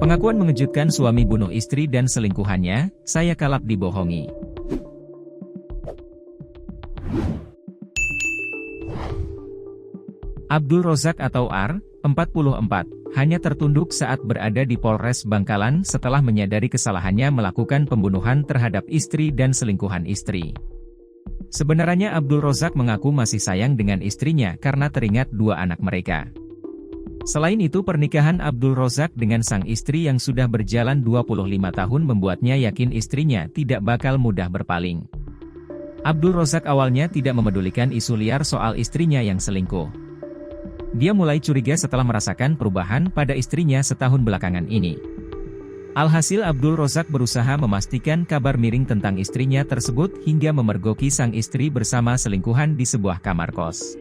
Pengakuan mengejutkan suami bunuh istri dan selingkuhannya, saya kalap dibohongi. Abdul Rozak atau R, 44, hanya tertunduk saat berada di Polres Bangkalan setelah menyadari kesalahannya melakukan pembunuhan terhadap istri dan selingkuhan istri. Sebenarnya Abdul Rozak mengaku masih sayang dengan istrinya karena teringat dua anak mereka. Selain itu pernikahan Abdul Rozak dengan sang istri yang sudah berjalan 25 tahun membuatnya yakin istrinya tidak bakal mudah berpaling. Abdul Rozak awalnya tidak memedulikan isu liar soal istrinya yang selingkuh. Dia mulai curiga setelah merasakan perubahan pada istrinya setahun belakangan ini. Alhasil Abdul Rozak berusaha memastikan kabar miring tentang istrinya tersebut hingga memergoki sang istri bersama selingkuhan di sebuah kamar kos.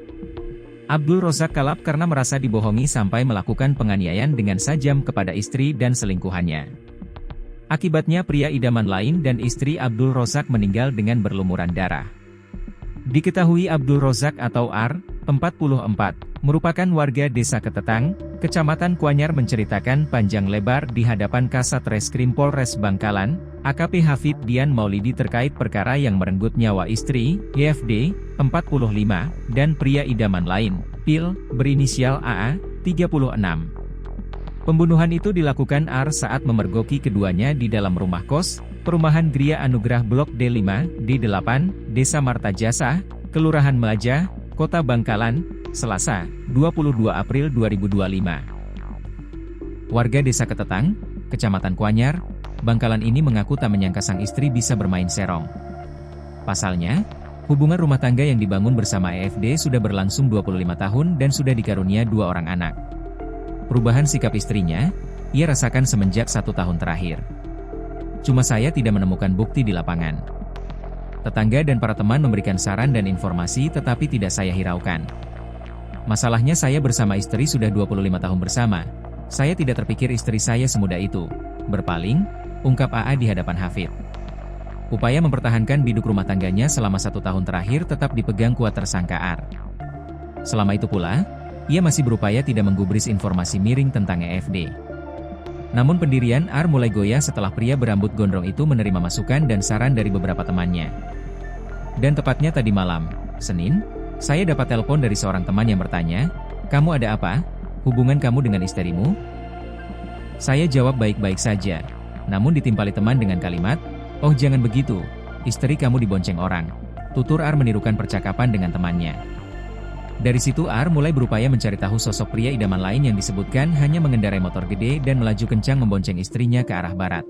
Abdul Rozak kalap karena merasa dibohongi sampai melakukan penganiayaan dengan sajam kepada istri dan selingkuhannya. Akibatnya pria idaman lain dan istri Abdul Rozak meninggal dengan berlumuran darah. Diketahui Abdul Rozak atau R, 44, merupakan warga desa Ketetang, Kecamatan Kuanyar menceritakan panjang lebar di hadapan Kasat Reskrim Polres Bangkalan, AKP Hafid Dian Maulidi terkait perkara yang merenggut nyawa istri, YFD, 45, dan pria idaman lain, PIL, berinisial AA, 36. Pembunuhan itu dilakukan R saat memergoki keduanya di dalam rumah kos, Perumahan Gria Anugerah Blok D5, D8, Desa Martajasa, Kelurahan Melaja, Kota Bangkalan, Selasa, 22 April 2025. Warga desa Ketetang, Kecamatan Kuanyar, Bangkalan ini mengaku tak menyangka sang istri bisa bermain serong. Pasalnya, hubungan rumah tangga yang dibangun bersama EFD sudah berlangsung 25 tahun dan sudah dikarunia 2 orang anak. Perubahan sikap istrinya, ia rasakan semenjak 1 tahun terakhir. Cuma saya tidak menemukan bukti di lapangan. Tetangga dan para teman memberikan saran dan informasi tetapi tidak saya hiraukan. Masalahnya saya bersama istri sudah 25 tahun bersama. Saya tidak terpikir istri saya semudah itu berpaling, ungkap AA di hadapan Hafid. Upaya mempertahankan biduk rumah tangganya selama 1 tahun terakhir tetap dipegang kuat tersangka R. Selama itu pula, ia masih berupaya tidak menggubris informasi miring tentang EFD. Namun pendirian R mulai goyah setelah pria berambut gondrong itu menerima masukan dan saran dari beberapa temannya. Dan tepatnya tadi malam, Senin, saya dapat telepon dari seorang teman yang bertanya, "Kamu ada apa? Hubungan kamu dengan istrimu?" Saya jawab baik-baik saja. Namun ditimpali teman dengan kalimat, "Oh jangan begitu, istri kamu dibonceng orang." Tutur R menirukan percakapan dengan temannya. Dari situ R mulai berupaya mencari tahu sosok pria idaman lain yang disebutkan hanya mengendarai motor gede dan melaju kencang membonceng istrinya ke arah barat.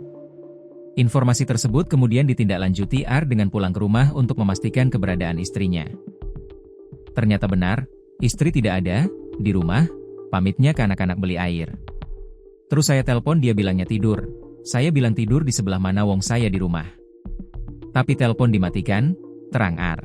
Informasi tersebut kemudian ditindaklanjuti R dengan pulang ke rumah untuk memastikan keberadaan istrinya. Ternyata benar, istri tidak ada di rumah, pamitnya ke anak-anak beli air. Terus saya telepon dia bilangnya tidur. Saya bilang tidur di sebelah mana wong saya di rumah. Tapi telepon dimatikan, terang R.